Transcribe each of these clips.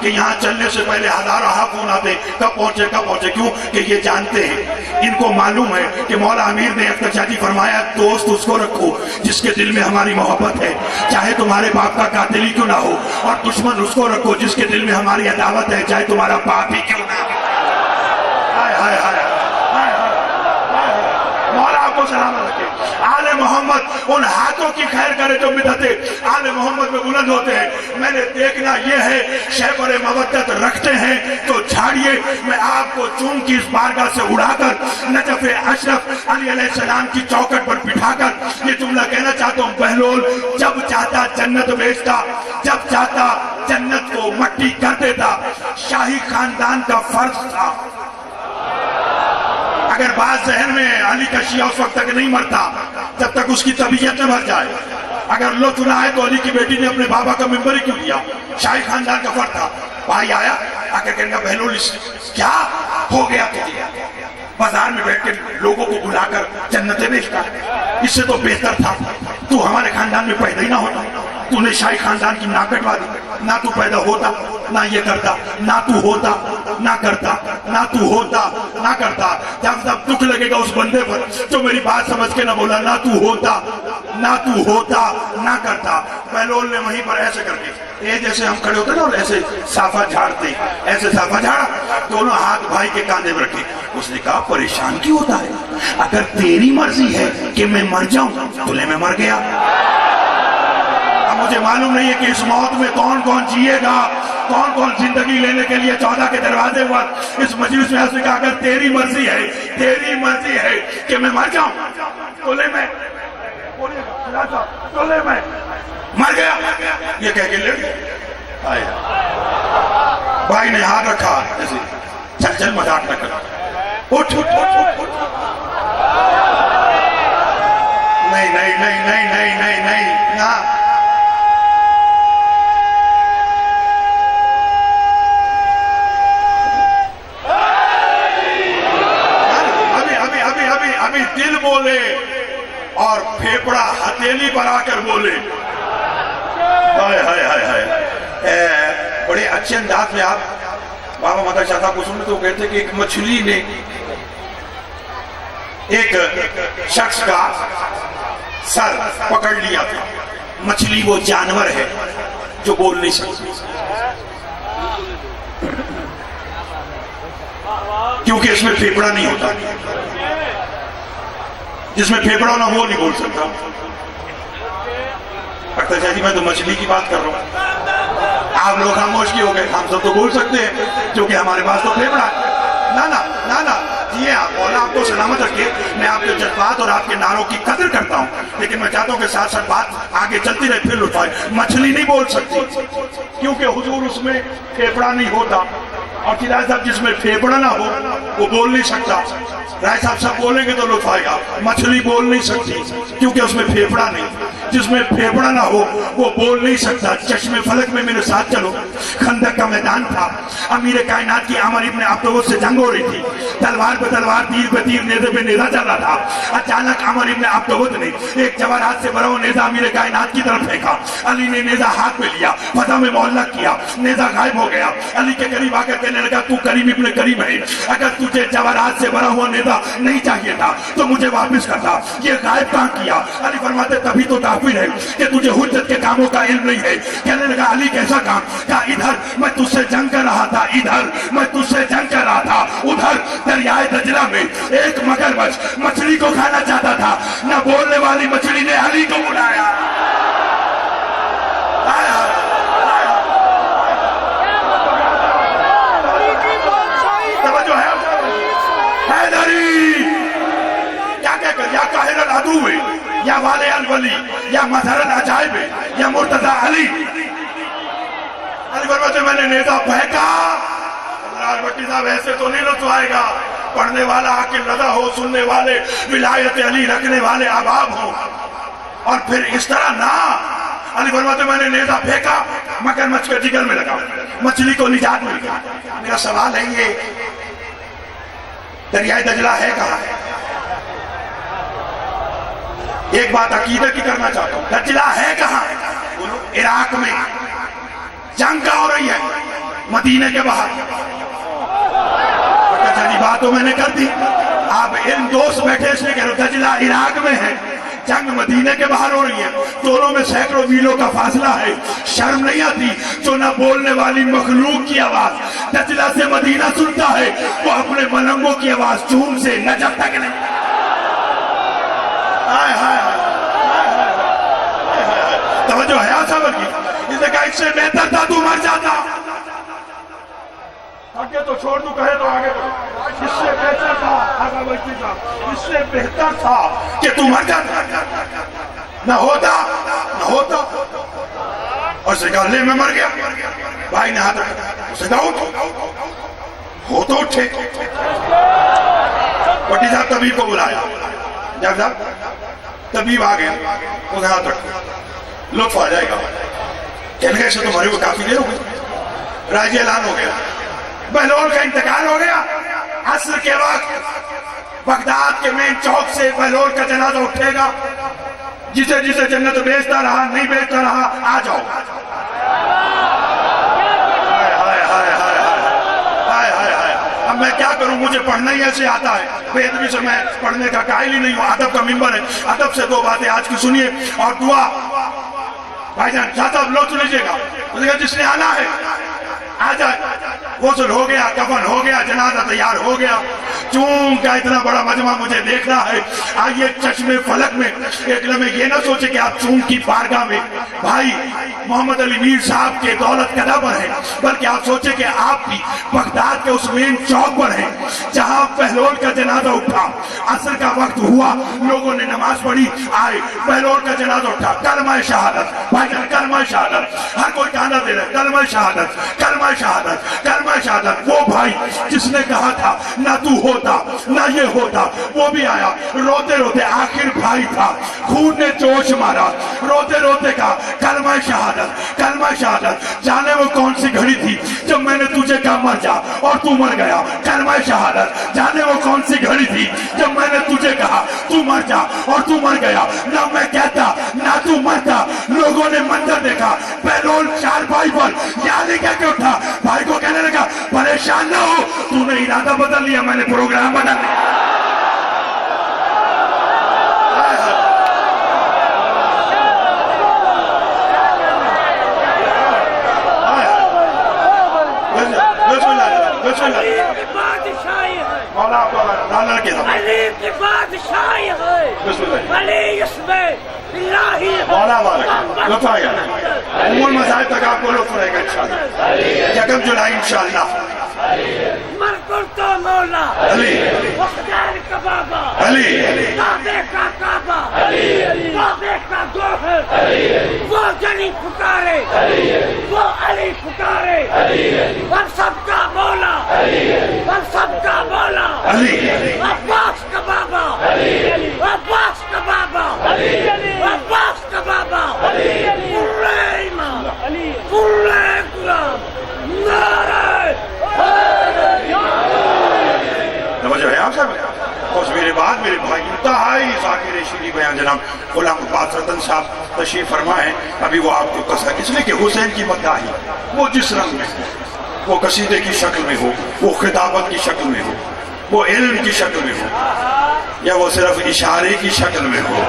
کہ یہاں چلنے سے پہلے ہزاروں فون آتے کب پہنچے کیوں کہ یہ جانتے ہیں، ان کو معلوم ہے کہ مولا امیر نے اختر شاہ جی فرمایا دوست اس کو رکھو جس کے دل میں ہماری محبت ہے، چاہے تمہارے باپ کا قاتل ہی کیوں نہ ہو، اور دشمن اس کو رکھو جس کے دل میں ہماری عداوت ہے، چاہے تمہارا باپ ہی کیوں نہ ہو۔ مولا آپ کو سلامت رکھے۔ آل محمد ان ہاتھوں کی خیر کرے جو بدعتیں آل محمد میں بلند ہوتے ہیں۔ میں نے دیکھنا یہ ہے شیخ مودت رکھتے ہیں تو جھاڑیے، میں آپ کو چون کی اس بارگاہ سے اڑا کر نجف اشرف علی علیہ السلام کی چوکٹ پر بٹھا کر یہ جملہ کہنا چاہتا ہوں، بہلول جب چاہتا جنت بیچتا، جب چاہتا جنت کو مٹی کر دیتا، شاہی خاندان کا فرض تھا۔ اگر بات ذہن میں علی کا شیعہ اس وقت تک نہیں مرتا جب تک اس کی طبیعت نہ بھر جائے، اگر لطف نہ آئے تو علی کی بیٹی نے اپنے بابا کا ممبر ہی کیوں دیا، شاہی خاندان کا فرض تھا۔ بھائی آیا آ کر کہنے کا بہلول کیا ہو گیا تو بازار میں بیٹھ کے لوگوں کو بلا کر جنتیں بیچتا، اس سے تو بہتر تھا تو ہمارے خاندان میں پیدا ہی نہ ہوتا، تو نے شاہی خاندان کی ناک کٹوا دی، نہ تو پیدا ہوتا نہ یہ کرتا، نہ تو ہوتا نہ کرتا، نہ تو ہوتا نہ کرتا۔ جب جب دکھ لگے گا اس بندے پر جو میری بات سمجھ کے نہ بولا، نہ تو ہوتا نہ کرتا۔ بہلول نے وہیں پر ایسے کر کے یہ جیسے ہم کھڑے ہوتے نا اور ایسے صافہ جھاڑتے، ایسے صافہ جھاڑا، دونوں ہاتھ بھائی کے کاندھے میں رکھے۔ اس نے کہا پریشان کیوں ہوتا ہے؟ اگر تیری مرضی ہے کہ میں مر جاؤں تو لے میں مر گیا۔ اب مجھے معلوم نہیں ہے کہ اس موت میں کون کون جیے گا، کون کون زندگی لینے کے لیے 14 کے دروازے پر اس مجلس میں ایسے کہا اگر تیری مرضی ہے کہ میں مر جاؤں تو لے میں مر گیا، یہ کہہ کے لڑ گیا۔ بھائی نے ہاتھ رکھا ایسے چل مذاق نہ کر، اٹھ نہیں نہ ابھی دل بولے اور پھیپڑا ہتھیلی پر آ کر بولے۔ بڑے اچھے انداز میں آپ بابا مدد شاہ صاحب کو سنتے تو کہتے کہ ایک مچھلی نے ایک شخص کا سر پکڑ لیا تھا۔ مچھلی وہ جانور ہے جو بول نہیں سکتی، کیونکہ اس میں پھیپڑا نہیں ہوتا، جس میں پھیپڑا ہونا وہ نہیں بول سکتا۔ اختر شاہ جی میں تو مچھلی کی بات کر رہا ہوں، آپ لوگ خاموش کی ہو گئے، ہم سب تو بول سکتے ہیں کیونکہ ہمارے پاس تو پھیپڑا ہے۔ نہ یہ مولا آپ کو سلامت رکھے۔ میں آپ کے جذبات اور آپ کے نعروں کی قدر کرتا ہوں، لیکن میں چاہتا ہوں کہ ساتھ ساتھ بات آگے چلتی رہے، پھر لطفائے۔ مچھلی نہیں بول سکتی کیونکہ حضور اس میں پھیپڑا نہیں ہوتا، اور رائے صاحب جس میں پھیپڑا نہ ہو وہ بول نہیں سکتا۔ رائے صاحب سب بولیں گے تو لطف آئے گا۔ مچھلی بول نہیں سکتی کیونکہ اس میں پھیپڑا نہیں، جس میں پھیپڑا نہ ہو وہ بول نہیں سکتا۔ چشم فلک میں میرے ساتھ چلو، خندق کا میدان تھا، امیر کائنات کی عمر ابن عبدالغوث سے جنگ ہو رہی تھی، تلوار پہ تلوار، تیر پہ تیر، نیزے پہ نیزہ چل رہا تھا۔ اچانک عمر ابن عبدالغوث نے ایک جواہرات سے بھرا ہوا نیزہ امیر کائنات کی طرف پھینکا۔ علی نے نیزہ ہاتھ میں لیا، فضا میں معلق کیا، نیزہ غائب ہو گیا۔ علی کے قریب آ کر کہنے لگا تو کریم ابن کریم ہے، اگر تجھے جواہرات سے بھرا ہوا نیزہ نہیں چاہیے تھا تو مجھے واپس کرتا، یہ غائب کہاں کیا؟ علی فرماتے تبھی تو کافر ہے کہ تجھے حجت کے کاموں کا علم نہیں ہے۔ کہنے لگا علی کیسا کام؟ کہا ادھر میں تجھ سے جنگ کر رہا تھا، ادھر میں تجھ سے جنگ کر رہا تھا، ادھر دریائے دجلہ میں ایک مگرمچھ مچھلی کو کھانا چاہتا تھا، نہ بولنے والی مچھلی نے علی کو بلایا۔ یا قاہر العدو ہے، یا والے الولی، یا مظہر العجائب ہے، یا مرتضی علی۔ علی فرماتے میں نے نیزہ پھینکا۔ راج بٹی صاحب ایسے تو نہیں لطف آئے گا، پڑھنے والا عاقل رضا ہو، سننے والے ولایت علی رکھنے والے احباب ہو، اور پھر اس طرح نہ۔ علی فرماتے میں نے نیزہ پھینکا، مگرمچھ کے جگر میں لگا، مچھلی کو نجات مل گئی۔ میرا سوال ہے یہ دریائے دجلہ ہے کہاں ہے؟ ایک بات عقیدہ کی کرنا چاہتا ہوں، دجلہ ہے کہاں؟ عراق میں جنگ کا ہو رہی ہے مدینے کے باہر. چلی بات تو میں نے کر دی. آپ ان دوست بیٹھے اس نے کہہ رہے دجلہ عراق میں ہے, جنگ مدینے کے باہر ہو رہی ہے, دونوں میں سینکڑوں میلوں کا فاصلہ ہے. شرم نہیں آتی جو نہ بولنے والی مخلوق کی آواز دجلہ سے مدینہ سنتا ہے, وہ اپنے ملنگوں کی آواز چون سے نجف تک نہیں. توجہ ہے صبر کی. اس نے کہا اس سے بہتر تھا تو مر جاتا. آگے تو چھوڑ دوں, کہے تو آگے تو اس سے بہتر تھا, آگا بچی تھا, اس سے بہتر تھا کہ تو مر جاتا. نہ ہوتا اور اسے کہا لے میں مر گیا. بھائی نے ہاتھ رکھا, اسے کہا اٹھ, ہو تو اٹھے. پٹی صاحب طبیب کو بلایا. جب صاحب طبیب آ گیا, اسے ہاتھ رکھا, لطف آ جائے گا. کہنے گئے اسے تمہارے کو کافی دیر ہو گئی, راجی اعلان ہو گیا, بہلول کا انتقال ہو گیا. عصر کے وقت بغداد کے مین چوک سے بہلول کا جنازہ اٹھے گا. جسے جسے جنت بیچتا رہا نہیں بیچتا رہا آ جاؤ. اب میں کیا کروں, مجھے پڑھنا ہی ایسے آتا ہے. بے ادبی سے میں پڑھنے کا قائل ہی نہیں ہوں. ادب کا منبر ہے, ادب سے دو باتیں آج کی سنیے اور دعا. بھائی جان چاہتا اب لوٹ لیجیے گا. جس نے آنا ہے آ جائے. غسل ہو گیا, کفن ہو گیا, جنازہ تیار ہو گیا. چون کا اتنا بڑا مجمع مجھے دیکھنا ہے. آئیے چشم فلک میں ایک لمحے یہ نہ سوچے کہ آپ چون کی بارگاہ میں بھائی محمد علی میر صاحب کے دولت قدہ پر ہیں, بلکہ آپ سوچے کہ آپ بھی بغداد کے اس مین چوک پر ہیں جہاں بہلول کا جنازہ اٹھا. عصر کا وقت ہوا, لوگوں نے نماز پڑھی, آئے بہلول کا جنازہ اٹھا. کلمہ شہادت, بھائی جان کلمہ شہادت. ہر کوئی کہنا دے رہا ہے کلمہ شہادت, کلمہ شہادت, کلمہ شہادت. وہ بھائی جس نے کہا تھا نہ تو ہوتا نہ یہ ہوتا, وہ بھی آیا روتے روتے. آخر بھائی تھا, خون نے جوش مارا, روتے روتے کہا کلمہ شہادت, کلمہ شہادت. جانے وہ کون سی گھڑی تھی جب میں نے تجھے کہا مر جا اور تو مر گیا. کلمہ شہادت. جانے وہ کون سی گھڑی تھی جب میں نے تجھے کہا تو مر جا اور تو مر گیا. نہ میں کہتا نہ تو مرتا. لوگوں نے منظر دیکھا, بہلول چار بھائی پر یاد کہہ کے اٹھا. بھائی کو کہنے لگا پریشان نہ ہو, تو نے ارادہ بدل لیا, میں نے پروگرام بدل لیا. علی کی بادشاہی ہے, علی اس میں الہی ہے. مولا مالک لطف آئے گا, امور مسائل تک آپ کو لطف رہے گا انشاءاللہ. 1 جولائی انشاءاللہ. مرکل تو مولا علی, مختار کا بابا علی, کعبے کا کعبہ, کعبے کا گوہر, وہ جلی پکارے, وہ علی پکارے. ہم سب کا مولا, ہم سب کا مولا علی, عباس کا بابا, عباس کا بابا, عباس کا بابا, پورے امام, پورے غلام, نعرہ توجہ ہے آپ صاحب. کچھ میرے بعد میرے بھائی انتہائی ذاکر شیریں بیان جناب غلام عباس رتن صاحب تشریف فرما ہے. ابھی وہ آپ کو قصہ اس لیے کہ حسین کی مداحی وہ جس رنگ میں ہو, وہ قصیدے کی شکل میں ہو, وہ خطابت کی شکل میں ہو, وہ علم کی شکل میں ہو, یا وہ صرف اشارے کی شکل میں ہو.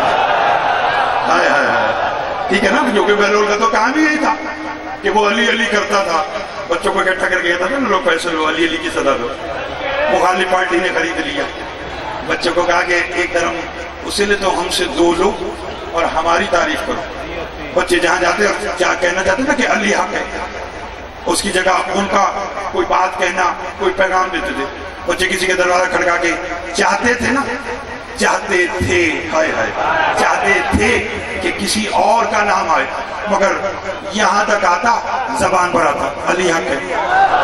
ٹھیک ہے نا, کیونکہ بہلول کا تو کام ہی یہی تھا کہ وہ علی علی کرتا تھا. بچوں کو اکٹھا کر کے کہتا تھا نا لوگ پیسے لو, علی علی کی صدا دو. مخالف پارٹی نے خرید لیا. بچوں کو کہا کہ ایک درہم اسے لے تو ہم سے 2 لو اور ہماری تعریف کرو. بچے جہاں جاتے ہیں کیا کہنا چاہتے ہیں نا کہ علی حق ہے, اس کی جگہ ان کا کوئی بات کہنا, کوئی پیغام دیتے تھے. بچے کسی کے دروازہ کھڑکا کے چاہتے تھے نا, چاہتے تھے, ہائے ہائے, چاہتے تھے کہ کسی اور کا نام آئے, مگر یہاں تک آتا زبان پر آتا علی حق ہے,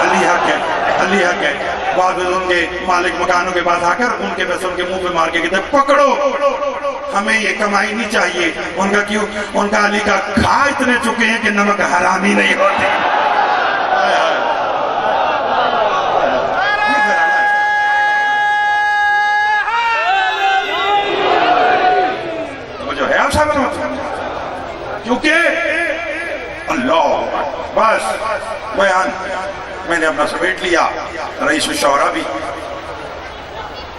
علی حق ہے, علی حق ہے. بعد میں ان کے مالک مکانوں کے پاس آ کر ان کے پیسے ان کے منہ پہ مار کے کہتے پکڑو, ہمیں یہ کمائی نہیں چاہیے. ان کا کیوں, ان کا علی کا کھا اتنے چکے ہیں کہ نمک حرام ہی نہیں ہوتے. جو ہے آپ صاحب کیونکہ اللہ بس بیان میں نے اپنا سمیٹ لیا. رئیس الشورا بھی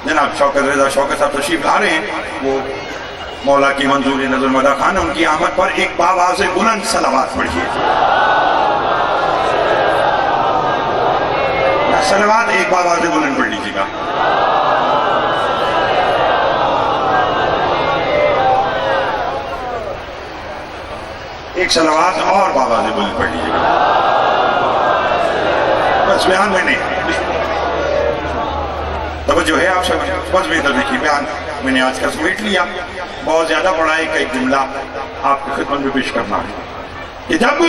جناب شوکت رضا شوکت صاحب تشریف لا رہے ہیں. وہ مولا کی منظوری نظر مدہ خان، ان کی آمد پر ایک باواز بلند صلوات پڑھیے. صلوات ایک باواز بلند پڑھ لیجیے گا. ایک صلوات اور باواز بلند پڑھ لیجیے گا. بس بیان میں نے توجہ ہے آپ سے، بس بہتر دیکھیے بیان میں نے آج کا سمیٹ لیا. بہت زیادہ بڑا ایک جملہ آپ کی خدمت میں پیش کرنا ہے کہ جب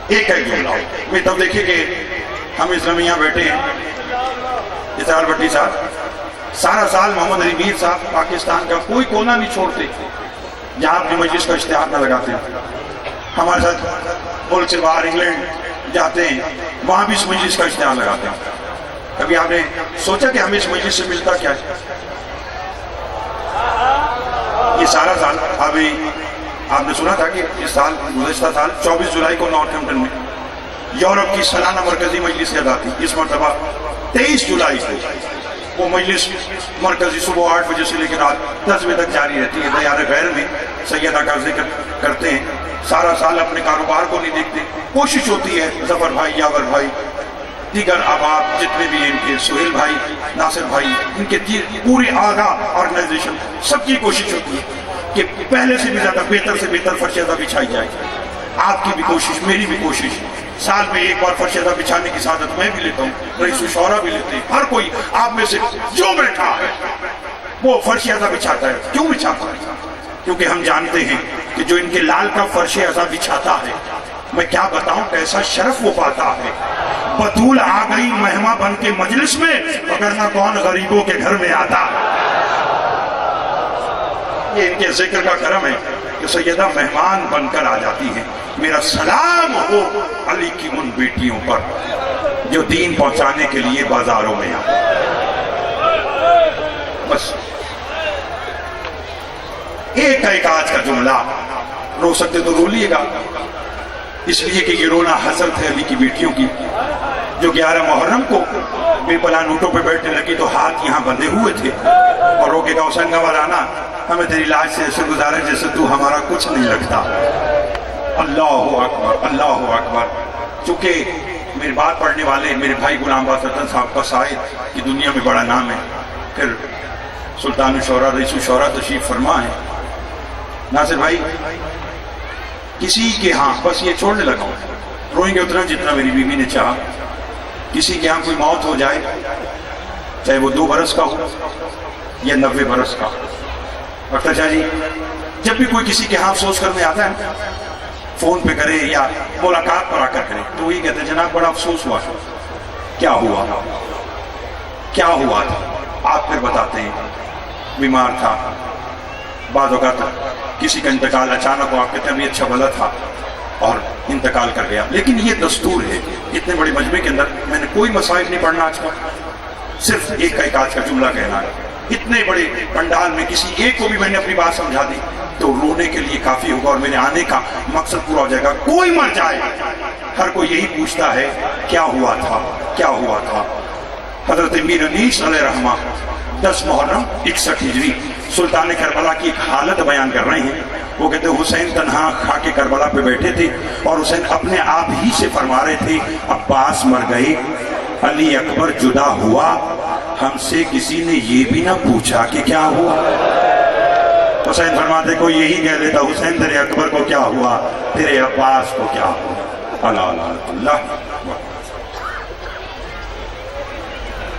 ایک جملہ میں تب دیکھیے کہ ہم اسلامیہ بیٹھے ہیں. اطہار بھٹی صاحب سارا سال محمد علی میر صاحب پاکستان کا کوئی کونا نہیں چھوڑتے جہاں اپنی مجلس کا اشتہار نہ لگاتے ہیں. ہمارے ساتھ ملک سے باہر انگلینڈ جاتے ہیں، وہاں بھی اس مجلس کا اشتہار لگاتے ہیں. کبھی آپ نے سوچا کہ ہمیں اس مجلس سے ملتا کیا ہے؟ یہ سارا سال ابھی آپ نے سنا تھا کہ اس سال گزشتہ سال 24 جولائی کو نارتھمپٹن میں یورپ کی سالانہ مرکزی مجلس ادا تھی. اس مرتبہ 23 جولائی کو وہ مجلس مرکزی صبح 8 بجے سے لے کر رات 10 بجے تک جاری رہتی ہے. دیار غیر میں سیدہ کا ذکر کرتے ہیں. سارا سال اپنے کاروبار کو نہیں دیکھتے. کوشش ہوتی ہے ظفر بھائی، یاور بھائی، دیگر احباب جتنے بھی ان کے، سہیل بھائی، ناصر بھائی، ان کے پورے آگاہ آرگنائزیشن، سب کی کوشش ہوتی ہے کہ پہلے سے بھی زیادہ بہتر سے بہتر فرش ازاں بچھائی جائے. آپ کی بھی کوشش، میری بھی کوشش. سال میں ایک بار فرش ازاں بچھانے کی سعادت میں بھی لیتا ہوں، رئیس الشورا بھی لیتے ہیں. ہر کوئی آپ میں سے جو بیٹھا ہے وہ فرش ازاں بچھاتا ہے. کیوں بچھاتا ہے؟ کیونکہ ہم جانتے ہیں کہ جو ان کے لال کا فرش ازاں بچھاتا ہے، میں کیا بتاؤں کیسا شرف وہ پاتا ہے. بطول آ گئی مہماں بن کے مجلس میں، وگرنہ کون غریبوں کے گھر میں آتا. یہ ان کے ذکر کا کرم ہے کہ سیدہ مہمان بن کر آ جاتی ہیں. میرا سلام ہو علی کی ان بیٹیوں پر جو دین پہنچانے کے لیے بازاروں میں آتے. بس ایک آج کا جملہ، رو سکتے تو رو لیے گا، اس لیے کہ یہ رونا حسرت ہے علی کی بیٹیوں کی جو 11 محرم کو بے پناہ نوٹوں پہ بیٹھنے لگی تو ہاتھ یہاں بندھے ہوئے تھے اور رو کے حسین گوارانا ہمیں تیری لاج سے ایسے گزارے جیسے تو ہمارا کچھ نہیں لگتا. اللہ اکبر، اللہ اکبر. چونکہ میری بات پڑھنے والے میرے بھائی غلام باسطن صاحب کا قصائد کی دنیا میں بڑا نام ہے. پھر سلطان الشورا، رئیس الشورا تشریف فرما ہے. ناصر بھائی کسی کے ہاں، بس یہ چھوڑنے لگا ہوں، روئیں گے اتنا جتنا میری بیوی نے چاہا. کسی کے ہاں کوئی موت ہو جائے، چاہے وہ 2 برس کا ہو یا 90 برس کا. ڈاکٹر شاہ جی جب بھی کوئی کسی کے ہاں افسوس کرنے آتا ہے، فون پہ کرے یا ملاقات پر آ کر کرے، تو وہی کہتے ہیں جناب بڑا افسوس ہوا. کیا ہوا تھا؟ کیا ہوا تھا؟ آپ پھر بتاتے ہیں بیمار تھا، بعض اوقات کسی کا انتقال اچانک ہو، آپ کہتے ہیں ابھی اچھا بھلا تھا اور انتقال کر گیا. لیکن یہ دستور ہے. اتنے بڑے مجمع کے اندر میں نے کوئی مصائب نہیں پڑھنا آج کا، صرف ایک آج کا جملہ کہنا ہے. اتنے بڑے پنڈال میں کسی ایک کو بھی میں نے اپنی بات سمجھا دی تو رونے کے لیے کافی ہوگا اور میرے آنے کا مقصد پورا ہو جائے گا. کوئی مر جائے، ہر کوئی یہی پوچھتا ہے کیا ہوا تھا، کیا ہوا تھا. حضرت میر انیس علیہ رحمہ 10 محرم 61 ہجری سلطان کربلا کی ایک حالت بیان کر رہے ہیں. وہ کہتے ہیں حسین تنہا خاک کربلا پہ بیٹھے تھے اور حسین اپنے آپ ہی سے فرما رہے تھے عباس مر گئے، علی اکبر جدا ہوا، ہم سے کسی نے یہ بھی نہ پوچھا کہ کیا ہوا. حسین فرماتے کوئی یہی کہہ لیتا حسین تیرے اکبر کو کیا ہوا، تیرے عباس کو کیا ہوا. اللہ اللہ اللہ.